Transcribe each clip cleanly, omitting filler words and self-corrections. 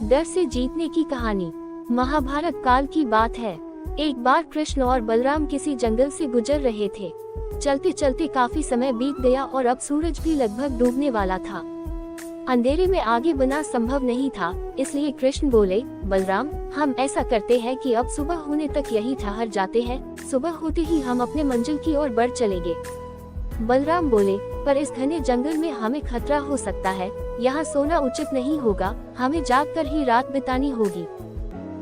डर से जीतने की कहानी। महाभारत काल की बात है। एक बार कृष्ण और बलराम किसी जंगल से गुजर रहे थे। चलते चलते काफी समय बीत गया और अब सूरज भी लगभग डूबने वाला था। अंधेरे में आगे बढ़ना संभव नहीं था, इसलिए कृष्ण बोले, बलराम, हम ऐसा करते हैं कि अब सुबह होने तक यही ठहर जाते हैं। सुबह होते ही हम अपने मंजिल की ओर बढ़ चलेंगे। बलराम बोले, पर इस घने जंगल में हमें खतरा हो सकता है। यहाँ सोना उचित नहीं होगा, हमें जागकर ही रात बितानी होगी।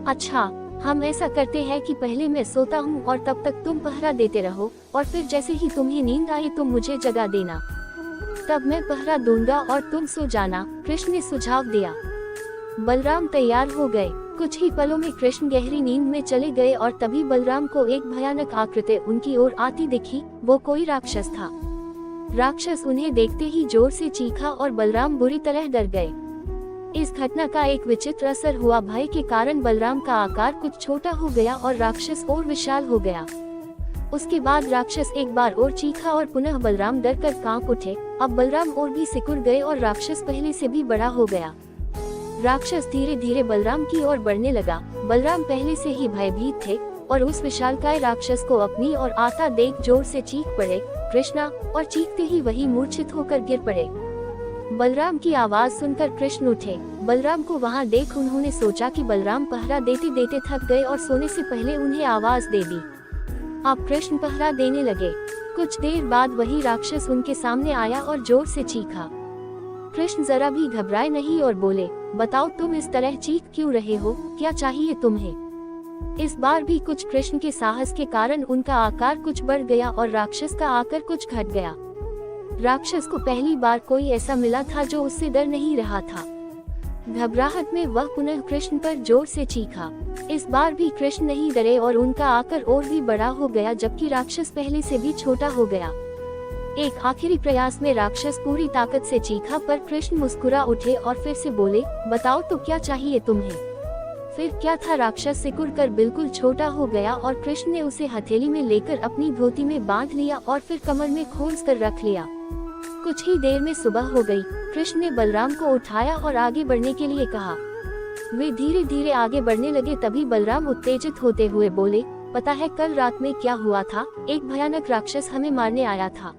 अच्छा, हम ऐसा करते हैं कि पहले मैं सोता हूँ और तब तक तुम पहरा देते रहो, और फिर जैसे ही तुम्हें नींद आए तुम मुझे जगा देना, तब मैं पहरा दूंगा और तुम सो जाना। कृष्ण ने सुझाव दिया। बलराम तैयार हो गए। कुछ ही पलों में कृष्ण गहरी नींद में चले गए और तभी बलराम को एक भयानक आकृति उनकी ओर आती दिखी। वो कोई राक्षस था। राक्षस उन्हें देखते ही जोर से चीखा और बलराम बुरी तरह डर गए। इस घटना का एक विचित्र असर हुआ। भय के कारण बलराम का आकार कुछ छोटा हो गया और राक्षस और विशाल हो गया। उसके बाद राक्षस एक बार और चीखा और पुनः बलराम डर कर कांप उठे। अब बलराम और भी सिकुड़ गए और राक्षस पहले से भी बड़ा हो गया। राक्षस धीरे धीरे बलराम की ओर बढ़ने लगा। बलराम पहले से ही भयभीत थे और उस विशालकाय राक्षस को अपनी ओर आता देख जोर से चीख पड़े, कृष्णा, और चीखते ही वही मूर्छित होकर गिर पड़े। बलराम की आवाज सुनकर कृष्ण उठे। बलराम को वहां देख उन्होंने सोचा कि बलराम पहरा देते देते थक गए और सोने से पहले उन्हें आवाज दे दी। अब कृष्ण पहरा देने लगे। कुछ देर बाद वही राक्षस उनके सामने आया और जोर से चीखा। कृष्ण जरा भी घबराए नहीं और बोले, बताओ तुम इस तरह चीख क्यों रहे हो, क्या चाहिए तुम्हें? इस बार भी कुछ कृष्ण के साहस के कारण उनका आकार कुछ बढ़ गया और राक्षस का आकार कुछ घट गया। राक्षस को पहली बार कोई ऐसा मिला था जो उससे डर नहीं रहा था। घबराहट में वह पुनः कृष्ण पर जोर से चीखा। इस बार भी कृष्ण नहीं डरे और उनका आकार और भी बड़ा हो गया, जबकि राक्षस पहले से भी छोटा हो गया। एक आखिरी प्रयास में राक्षस पूरी ताकत से चीखा, पर कृष्ण मुस्कुरा उठे और फिर से बोले, बताओ तो क्या चाहिए तुम्हें? फिर क्या था, राक्षस सिकुड़कर बिल्कुल छोटा हो गया और कृष्ण ने उसे हथेली में लेकर अपनी धोती में बांध लिया और फिर कमर में खोस कर रख लिया। कुछ ही देर में सुबह हो गई। कृष्ण ने बलराम को उठाया और आगे बढ़ने के लिए कहा। वे धीरे धीरे आगे बढ़ने लगे। तभी बलराम उत्तेजित होते हुए बोले, पता है कल रात में क्या हुआ था? एक भयानक राक्षस हमें मारने आया था।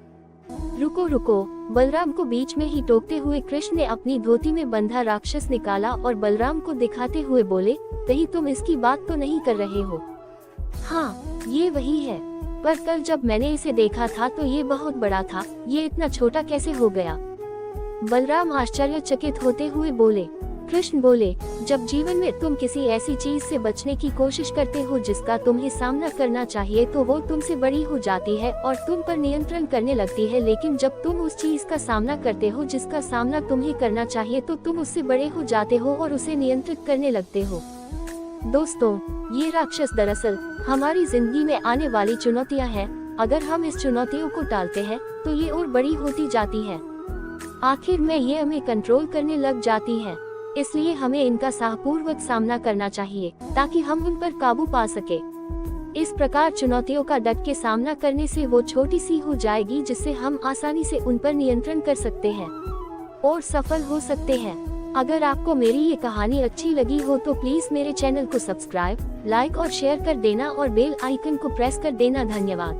रुको रुको, बलराम को बीच में ही टोकते हुए कृष्ण ने अपनी धोती में बंधा राक्षस निकाला और बलराम को दिखाते हुए बोले, कहीं तुम इसकी बात तो नहीं कर रहे हो? हाँ, ये वही है, पर कल जब मैंने इसे देखा था तो ये बहुत बड़ा था, ये इतना छोटा कैसे हो गया? बलराम आश्चर्यचकित होते हुए बोले। कृष्ण बोले, जब जीवन में तुम किसी ऐसी चीज से बचने की कोशिश करते हो जिसका तुम्हें सामना करना चाहिए, तो वो तुमसे बड़ी हो जाती है और तुम पर नियंत्रण करने लगती है। लेकिन जब तुम उस चीज का सामना करते हो जिसका सामना तुम्हें करना चाहिए, तो तुम उससे बड़े हो जाते हो और उसे नियंत्रित करने लगते हो। दोस्तों, ये राक्षस दरअसल हमारी जिंदगी में आने वाली चुनौतियाँ हैं। अगर हम इस चुनौतियों को टालते हैं तो ये और बड़ी होती जाती है। आखिर में ये हमें कंट्रोल करने लग जाती है। इसलिए हमें इनका साहपूर्वक सामना करना चाहिए ताकि हम उन पर काबू पा सके। इस प्रकार चुनौतियों का डट के सामना करने से वो छोटी सी हो जाएगी, जिससे हम आसानी से उन पर नियंत्रण कर सकते हैं और सफल हो सकते हैं। अगर आपको मेरी ये कहानी अच्छी लगी हो तो प्लीज मेरे चैनल को सब्सक्राइब, लाइक और शेयर कर देना और बेल आइकन को प्रेस कर देना। धन्यवाद।